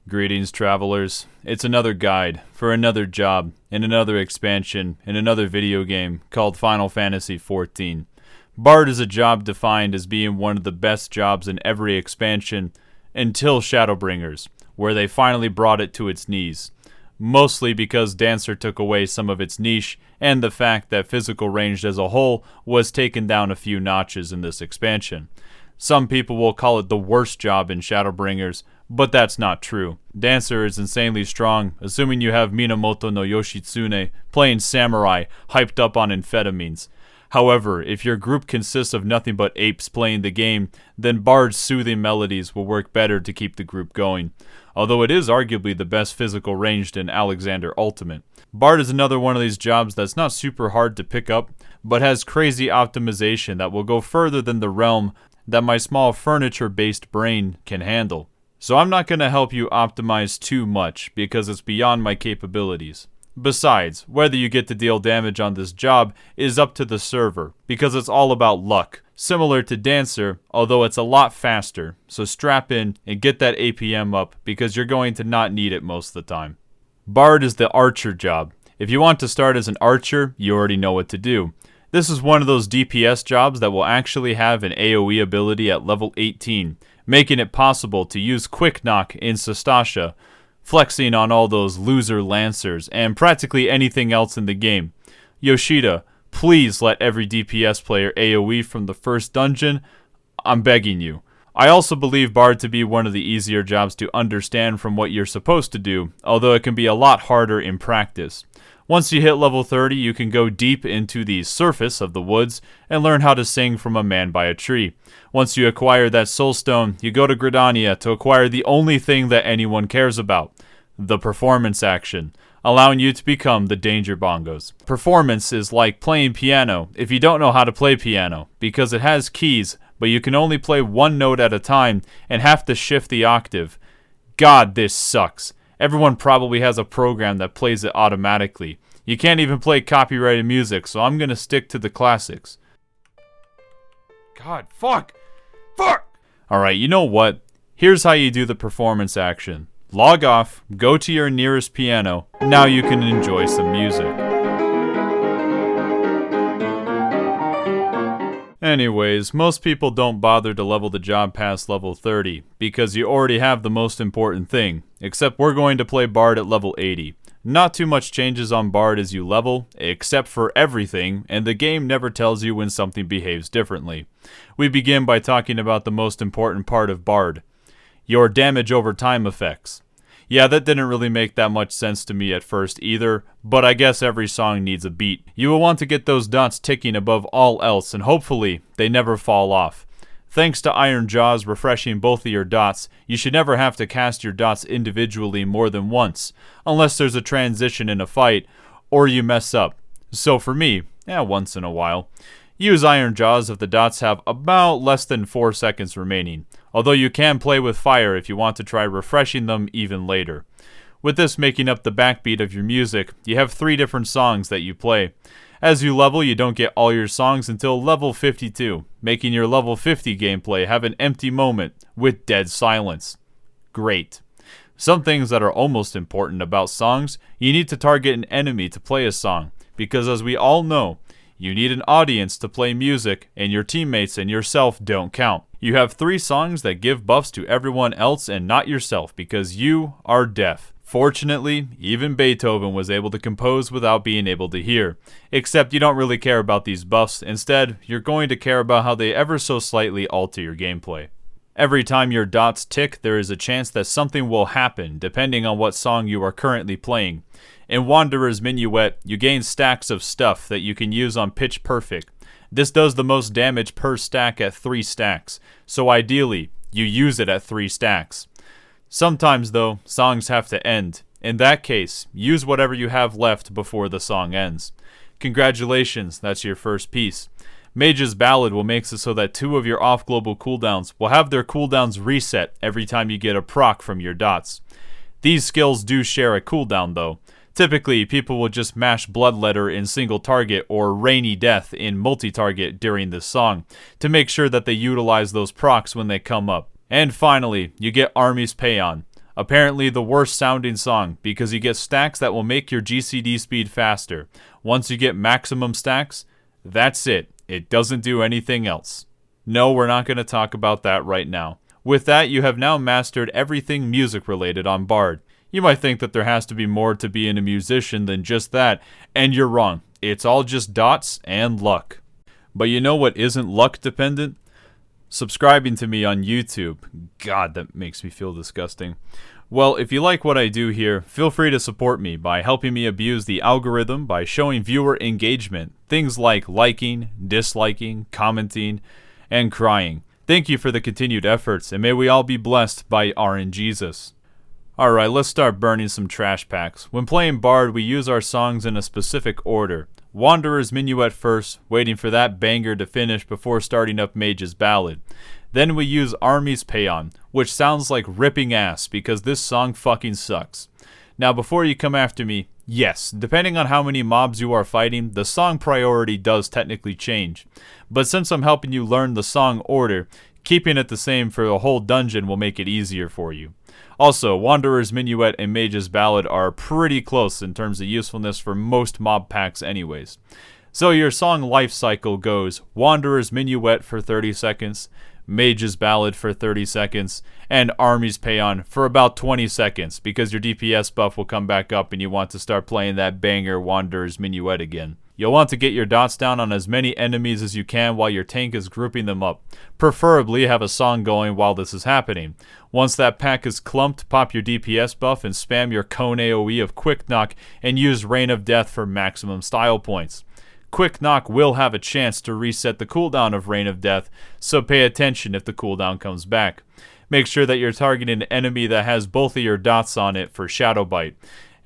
Greetings, travelers. It's another guide for another job in another expansion in another video game called Final Fantasy XIV. Bard is a job defined as being one of the best jobs in every expansion until Shadowbringers, where they finally brought it to its knees. Mostly because Dancer took away some of its niche and the fact that physical range as a whole was taken down a few notches in this expansion. Some people will call it the worst job in Shadowbringers, but that's not true. Dancer is insanely strong, assuming you have Minamoto no Yoshitsune playing samurai, hyped up on amphetamines. However, if your group consists of nothing but apes playing the game, then Bard's soothing melodies will work better to keep the group going, although it is arguably the best physical ranged in Alexander Ultimate. Bard is another one of these jobs that's not super hard to pick up, but has crazy optimization that will go further than the realm that my small furniture-based brain can handle. So I'm not going to help you optimize too much because it's beyond my capabilities. Besides, whether you get to deal damage on this job is up to the server, because it's all about luck. Similar to Dancer, although it's a lot faster, so strap in and get that APM up because you're going to not need it most of the time. Bard is the archer job. If you want to start as an archer, you already know what to do. This is one of those DPS jobs that will actually have an AoE ability at level 18, making it possible to use Quick Knock in Sastasha, flexing on all those loser lancers, and practically anything else in the game. Yoshida, please let every DPS player AoE from the first dungeon. I'm begging you. I also believe Bard to be one of the easier jobs to understand from what you're supposed to do, although it can be a lot harder in practice. Once you hit level 30, you can go deep into the surface of the woods and learn how to sing from a man by a tree. Once you acquire that soul stone, you go to Gridania to acquire the only thing that anyone cares about, the performance action, allowing you to become the Danger Bongos. Performance is like playing piano if you don't know how to play piano, because it has keys, but you can only play one note at a time and have to shift the octave. God, this sucks. Everyone probably has a program that plays it automatically. You can't even play copyrighted music, so I'm gonna stick to the classics. God, fuck! Alright, you know what? Here's how you do the performance action. Log off, go to your nearest piano, now you can enjoy some music. Anyways, most people don't bother to level the job past level 30, because you already have the most important thing, except we're going to play Bard at level 80. Not too much changes on Bard as you level, except for everything, and the game never tells you when something behaves differently. We begin by talking about the most important part of Bard, your damage over time effects. Yeah, that didn't really make that much sense to me at first either, but I guess every song needs a beat. You will want to get those dots ticking above all else, and hopefully, they never fall off. Thanks to Iron Jaws refreshing both of your dots, you should never have to cast your dots individually more than once, unless there's a transition in a fight, or you mess up. So for me, once in a while. Use Iron Jaws if the dots have about less than 4 seconds remaining, although you can play with fire if you want to try refreshing them even later. With this making up the backbeat of your music, you have 3 different songs that you play. As you level, you don't get all your songs until level 52, making your level 50 gameplay have an empty moment with dead silence. Great. Some things that are almost important about songs, you need to target an enemy to play a song, because as we all know, you need an audience to play music, and your teammates and yourself don't count. You have 3 songs that give buffs to everyone else and not yourself because you are deaf. Fortunately, even Beethoven was able to compose without being able to hear. Except you don't really care about these buffs. Instead, you're going to care about how they ever so slightly alter your gameplay. Every time your dots tick, there is a chance that something will happen, depending on what song you are currently playing. In Wanderer's Minuet, you gain stacks of stuff that you can use on Pitch Perfect. This does the most damage per stack at 3 stacks, so ideally, you use it at 3 stacks. Sometimes though, songs have to end. In that case, use whatever you have left before the song ends. Congratulations, that's your first piece. Mage's Ballad will make it so that 2 of your off-global cooldowns will have their cooldowns reset every time you get a proc from your dots. These skills do share a cooldown though. Typically, people will just mash Bloodletter in single target or Rainy Death in multi-target during this song to make sure that they utilize those procs when they come up. And finally, you get Army's Paeon, Apparently the worst sounding song, because you get stacks that will make your GCD speed faster. Once you get maximum stacks, that's it. It doesn't do anything else. No, we're not going to talk about that right now. With that, you have now mastered everything music related on Bard. You might think that there has to be more to being a musician than just that, and you're wrong. It's all just dots and luck. But you know what isn't luck dependent? Subscribing to me on YouTube. God, that makes me feel disgusting. Well, if you like what I do here, feel free to support me by helping me abuse the algorithm by showing viewer engagement. Things like liking, disliking, commenting, and crying. Thank you for the continued efforts, and may we all be blessed by RNGesus. Alright, let's start burning some trash packs. When playing Bard, we use our songs in a specific order. Wanderer's Minuet first, waiting for that banger to finish before starting up Mage's Ballad. Then we use Army's Paeon, which sounds like ripping ass because this song fucking sucks. Now before you come after me, yes, depending on how many mobs you are fighting, the song priority does technically change. But since I'm helping you learn the song order, keeping it the same for the whole dungeon will make it easier for you. Also, Wanderer's Minuet and Mage's Ballad are pretty close in terms of usefulness for most mob packs anyways. So your song life cycle goes Wanderer's Minuet for 30 seconds, Mage's Ballad for 30 seconds, and Army's Paeon for about 20 seconds because your DPS buff will come back up and you want to start playing that banger Wanderer's Minuet again. You'll want to get your dots down on as many enemies as you can while your tank is grouping them up. Preferably have a song going while this is happening. Once that pack is clumped, pop your DPS buff and spam your cone AoE of Quick Knock and use Rain of Death for maximum style points. Quick Knock will have a chance to reset the cooldown of Rain of Death, so pay attention if the cooldown comes back. Make sure that you're targeting an enemy that has both of your dots on it for Shadow Bite.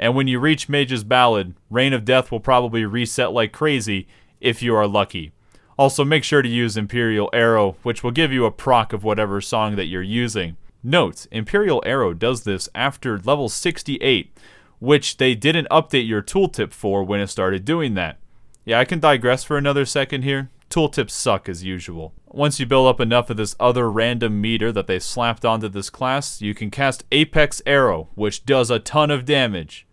And when you reach Mage's Ballad, Rain of Death will probably reset like crazy if you are lucky. Also, make sure to use Imperial Arrow, which will give you a proc of whatever song that you're using. Note, Imperial Arrow does this after level 68, which they didn't update your tooltip for when it started doing that. Yeah, I can digress for another second here. Tooltips suck as usual. Once you build up enough of this other random meter that they slapped onto this class, you can cast Apex Arrow, which does a ton of damage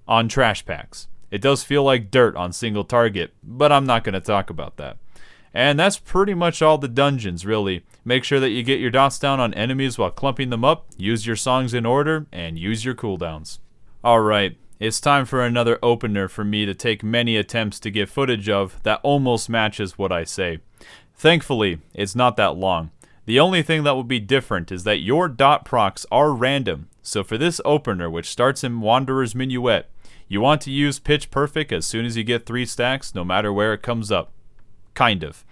on trash packs. It does feel like dirt on single target, but I'm not going to talk about that. And that's pretty much all the dungeons, really. Make sure that you get your dots down on enemies while clumping them up, use your songs in order, and use your cooldowns. Alright, it's time for another opener for me to take many attempts to get footage of that almost matches what I say. Thankfully, it's not that long. The only thing that will be different is that your dot procs are random, so for this opener, which starts in Wanderer's Minuet, you want to use Pitch Perfect as soon as you get 3 stacks, no matter where it comes up. Kind of.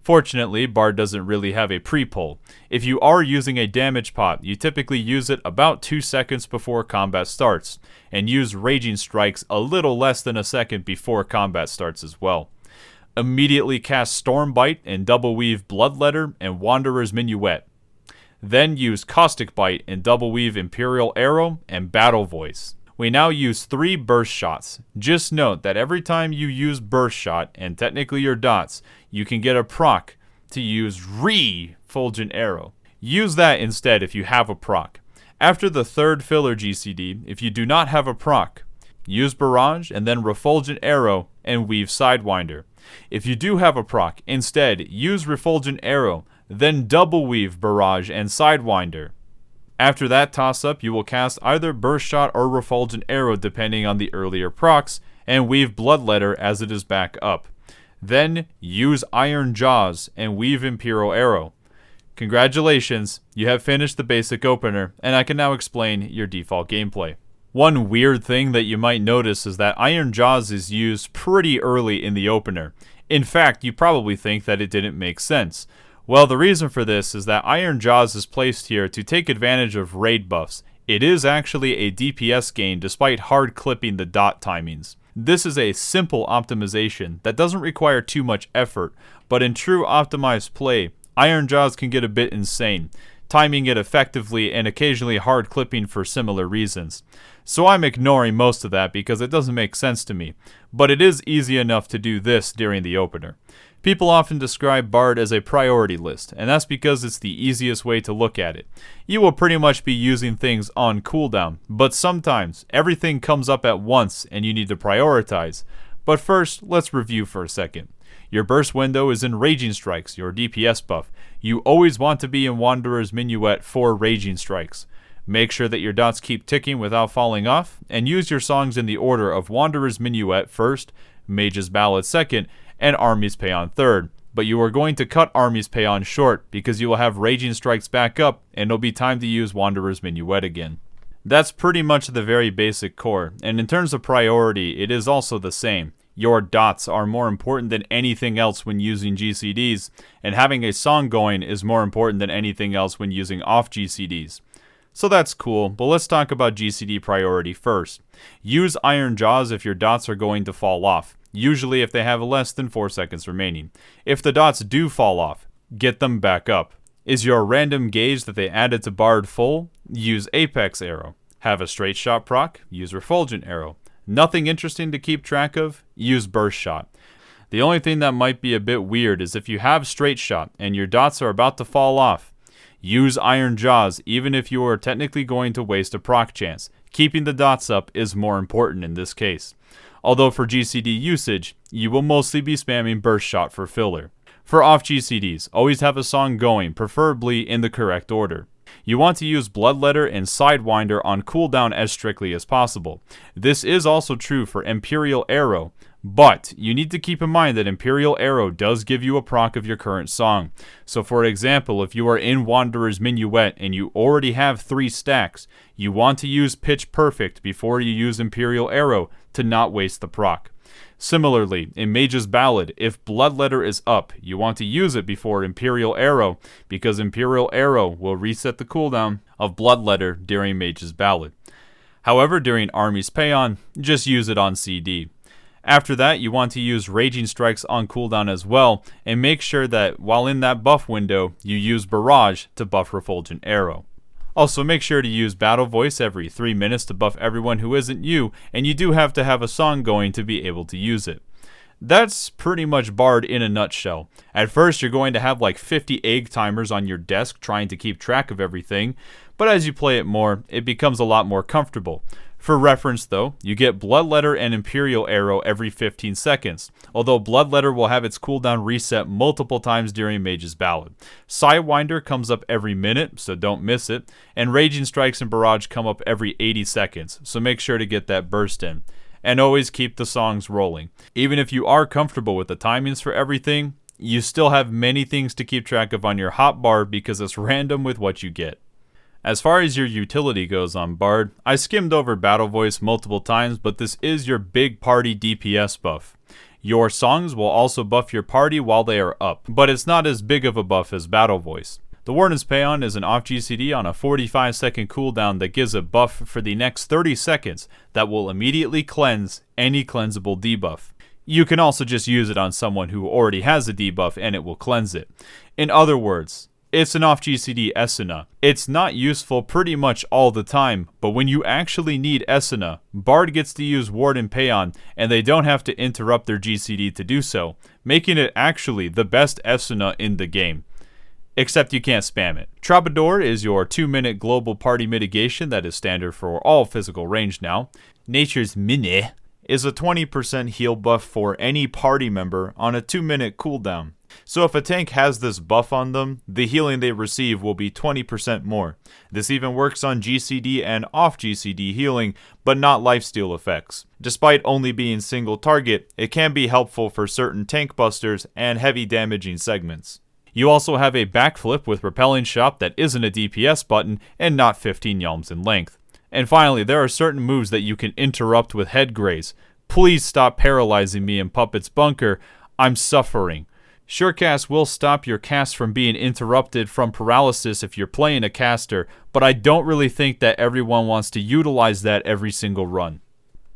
Fortunately, Bard doesn't really have a pre-pull. If you are using a damage pot, you typically use it about 2 seconds before combat starts, and use Raging Strikes a little less than a second before combat starts as well. Immediately cast Storm Bite and Double Weave Bloodletter and Wanderer's Minuet. Then use Caustic Bite and Double Weave Imperial Arrow and Battle Voice. We now use 3 burst shots. Just note that every time you use burst shot, and technically your dots, you can get a proc to use Refulgent Arrow. Use that instead if you have a proc. After the 3rd filler GCD, if you do not have a proc, use Barrage and then Refulgent Arrow and Weave Sidewinder. If you do have a proc, instead use Refulgent Arrow, then double weave Barrage and Sidewinder. After that toss-up, you will cast either Burst Shot or Refulgent Arrow depending on the earlier procs, and weave Bloodletter as it is back up. Then, use Iron Jaws and weave Imperial Arrow. Congratulations, you have finished the basic opener, and I can now explain your default gameplay. One weird thing that you might notice is that Iron Jaws is used pretty early in the opener. In fact, you probably think that it didn't make sense. Well, the reason for this is that Iron Jaws is placed here to take advantage of raid buffs. It is actually a DPS gain despite hard clipping the dot timings. This is a simple optimization that doesn't require too much effort, but in true optimized play, Iron Jaws can get a bit insane, timing it effectively and occasionally hard clipping for similar reasons. So I'm ignoring most of that because it doesn't make sense to me, but it is easy enough to do this during the opener. People often describe Bard as a priority list, and that's because it's the easiest way to look at it. You will pretty much be using things on cooldown, but sometimes everything comes up at once and you need to prioritize. But first, let's review for a second. Your burst window is in Raging Strikes, your DPS buff. You always want to be in Wanderer's Minuet for Raging Strikes. Make sure that your dots keep ticking without falling off, and use your songs in the order of Wanderer's Minuet first, Mage's Ballad second, and Army's Paeon third. But you are going to cut Army's Paeon short because you will have Raging Strikes back up and it'll be time to use Wanderer's Minuet again. That's pretty much the very basic core, and in terms of priority, it is also the same. Your dots are more important than anything else when using GCDs, and having a song going is more important than anything else when using off GCDs. So that's cool, but let's talk about GCD priority first. Use Iron Jaws if your dots are going to fall off, usually if they have less than 4 seconds remaining. If the dots do fall off, get them back up. Is your random gauge that they added to Bard full? Use Apex Arrow. Have a straight shot proc? Use Refulgent Arrow. Nothing interesting to keep track of? Use Burst Shot. The only thing that might be a bit weird is if you have straight shot and your dots are about to fall off, use Iron Jaws even if you are technically going to waste a proc chance. Keeping the dots up is more important in this case. Although for GCD usage, you will mostly be spamming Burst Shot for filler. For off GCDs, always have a song going, preferably in the correct order. You want to use Bloodletter and Sidewinder on cooldown as strictly as possible. This is also true for Imperial Arrow, but you need to keep in mind that Imperial Arrow does give you a proc of your current song. So for example, if you are in Wanderer's Minuet and you already have 3 stacks, you want to use Pitch Perfect before you use Imperial Arrow to not waste the proc. Similarly, in Mage's Ballad, if Bloodletter is up, you want to use it before Imperial Arrow, because Imperial Arrow will reset the cooldown of Bloodletter during Mage's Ballad. However, during Army's Paeon, just use it on CD. After that, you want to use Raging Strikes on cooldown as well, and make sure that while in that buff window, you use Barrage to buff Refulgent Arrow. Also, make sure to use Battle Voice every 3 minutes to buff everyone who isn't you, and you do have to have a song going to be able to use it. That's pretty much Bard in a nutshell. At first, you're going to have like 50 egg timers on your desk trying to keep track of everything, but as you play it more, it becomes a lot more comfortable. For reference though, you get Bloodletter and Imperial Arrow every 15 seconds, although Bloodletter will have its cooldown reset multiple times during Mage's Ballad. Sidewinder comes up every minute, so don't miss it, and Raging Strikes and Barrage come up every 80 seconds, so make sure to get that burst in. And always keep the songs rolling. Even if you are comfortable with the timings for everything, you still have many things to keep track of on your hotbar because it's random with what you get. As far as your utility goes on Bard, I skimmed over Battle Voice multiple times, but this is your big party DPS buff. Your songs will also buff your party while they are up, but it's not as big of a buff as Battle Voice. The Warden's Paeon is an off GCD on a 45-second cooldown that gives a buff for the next 30 seconds that will immediately cleanse any cleansable debuff. You can also just use it on someone who already has a debuff and it will cleanse it. In other words, it's an off GCD Esuna. It's not useful pretty much all the time, but when you actually need Esuna, Bard gets to use Warden Paeon and they don't have to interrupt their GCD to do so, making it actually the best Esuna in the game. Except you can't spam it. Troubadour is your 2-minute global party mitigation that is standard for all physical range now. Nature's Minuet is a 20% heal buff for any party member on a 2-minute cooldown. So if a tank has this buff on them, the healing they receive will be 20% more. This even works on GCD and off GCD healing, but not lifesteal effects. Despite only being single target, it can be helpful for certain tank busters and heavy damaging segments. You also have a backflip with repelling shot that isn't a DPS button and not 15 yalms in length. And finally, there are certain moves that you can interrupt with head graze. Please stop paralyzing me in Puppet's bunker. I'm suffering. Surecast will stop your cast from being interrupted from paralysis if you're playing a caster, but I don't really think that everyone wants to utilize that every single run.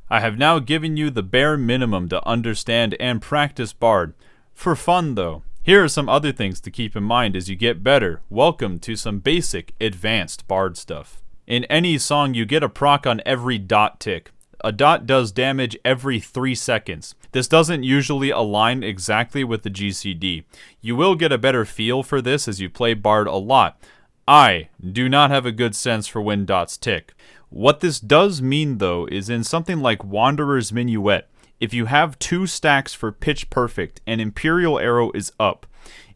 I have now given you the bare minimum to understand and practice Bard. For fun though, here are some other things to keep in mind as you get better. Welcome to some basic, advanced Bard stuff. In any song, you get a proc on every dot tick. a dot does damage every 3 seconds. This doesn't usually align exactly with the GCD. You will get a better feel for this as you play Bard a lot. I do not have a good sense for when dots tick. What this does mean though is in something like Wanderer's Minuet, if you have 2 stacks for Pitch Perfect and Imperial Arrow is up,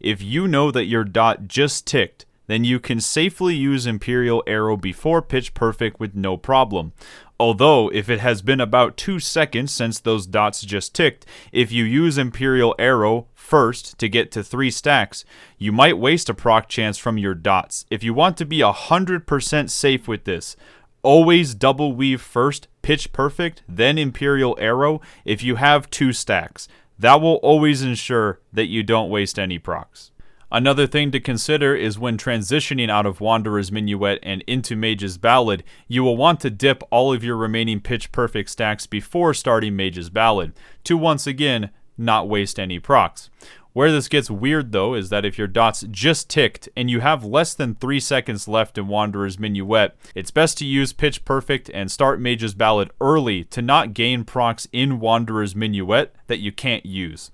if you know that your dot just ticked, then you can safely use Imperial Arrow before Pitch Perfect with no problem. Although, if it has been about 2 seconds since those dots just ticked, if you use Imperial Arrow first to get to 3 stacks, you might waste a proc chance from your dots. If you want to be 100% safe with this, always double weave first, Pitch Perfect, then Imperial Arrow if you have 2 stacks. That will always ensure that you don't waste any procs. Another thing to consider is when transitioning out of Wanderer's Minuet and into Mage's Ballad, you will want to dip all of your remaining Pitch Perfect stacks before starting Mage's Ballad, to once again, not waste any procs. Where this gets weird though is that if your dots just ticked and you have less than 3 seconds left in Wanderer's Minuet, it's best to use Pitch Perfect and start Mage's Ballad early to not gain procs in Wanderer's Minuet that you can't use.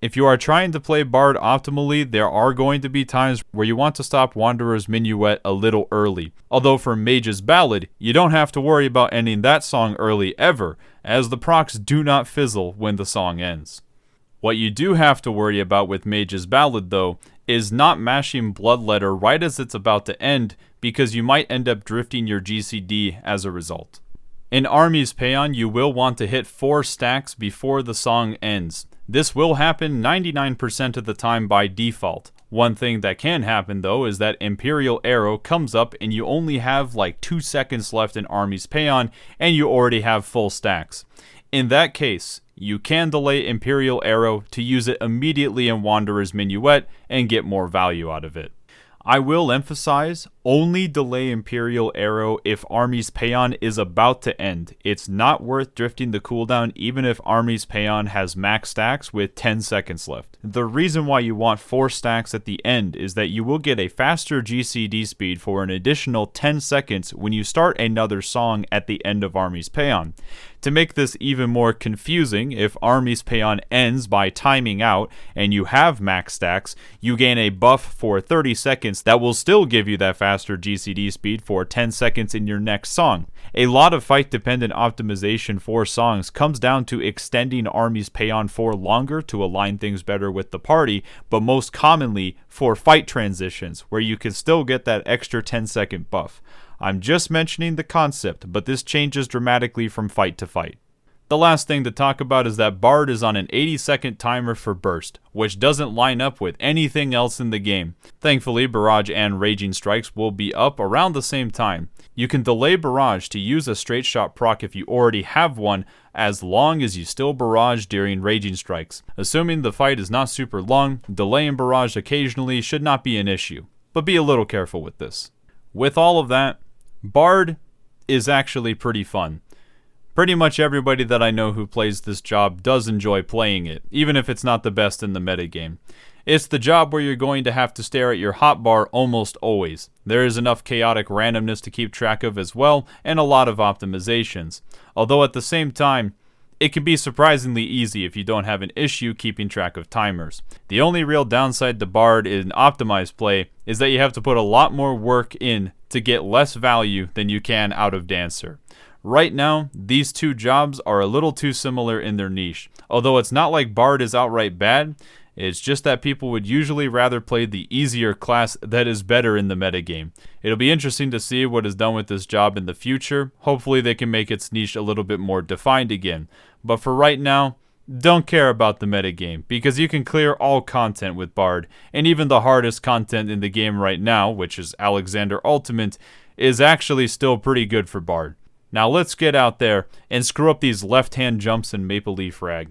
If you are trying to play Bard optimally, there are going to be times where you want to stop Wanderer's Minuet a little early. Although for Mage's Ballad, you don't have to worry about ending that song early ever, as the procs do not fizzle when the song ends. What you do have to worry about with Mage's Ballad though, is not mashing Bloodletter right as it's about to end, because you might end up drifting your GCD as a result. In Army's Paeon, you will want to hit 4 stacks before the song ends. This will happen 99% of the time by default. One thing that can happen though is that Imperial Arrow comes up and you only have like 2 seconds left in Army's Paeon and you already have full stacks. In that case, you can delay Imperial Arrow to use it immediately in Wanderer's Minuet and get more value out of it. I will emphasize, only delay Imperial Arrow if Army's Paeon is about to end. It's not worth drifting the cooldown even if Army's Paeon has max stacks with 10 seconds left. The reason why you want 4 stacks at the end is that you will get a faster GCD speed for an additional 10 seconds when you start another song at the end of Army's Paeon. To make this even more confusing, if Army's Paeon ends by timing out and you have max stacks, you gain a buff for 30 seconds that will still give you that faster GCD speed for 10 seconds in your next song. A lot of fight-dependent optimization for songs comes down to extending Army's Paeon for longer to align things better with the party, but most commonly for fight transitions, where you can still get that extra 10-second buff. I'm just mentioning the concept, but this changes dramatically from fight to fight. The last thing to talk about is that Bard is on an 80-second timer for burst, which doesn't line up with anything else in the game. Thankfully, Barrage and Raging Strikes will be up around the same time. You can delay Barrage to use a straight shot proc if you already have one, as long as you still Barrage during Raging Strikes. Assuming the fight is not super long, delaying Barrage occasionally should not be an issue, but be a little careful with this. With all of that, Bard is actually pretty fun. Pretty much everybody that I know who plays this job does enjoy playing it, even if it's not the best in the metagame. It's the job where you're going to have to stare at your hotbar almost always. There is enough chaotic randomness to keep track of as well, and a lot of optimizations. Although at the same time, it can be surprisingly easy if you don't have an issue keeping track of timers. The only real downside to Bard in optimized play is that you have to put a lot more work in to get less value than you can out of Dancer. Right now, these two jobs are a little too similar in their niche. Although it's not like Bard is outright bad, it's just that people would usually rather play the easier class that is better in the metagame. It'll be interesting to see what is done with this job in the future. Hopefully they can make its niche a little bit more defined again. But for right now, don't care about the metagame, because you can clear all content with Bard, and even the hardest content in the game right now, which is Alexander Ultimate, is actually still pretty good for Bard. Now let's get out there and screw up these left-hand jumps in Maple Leaf Rag.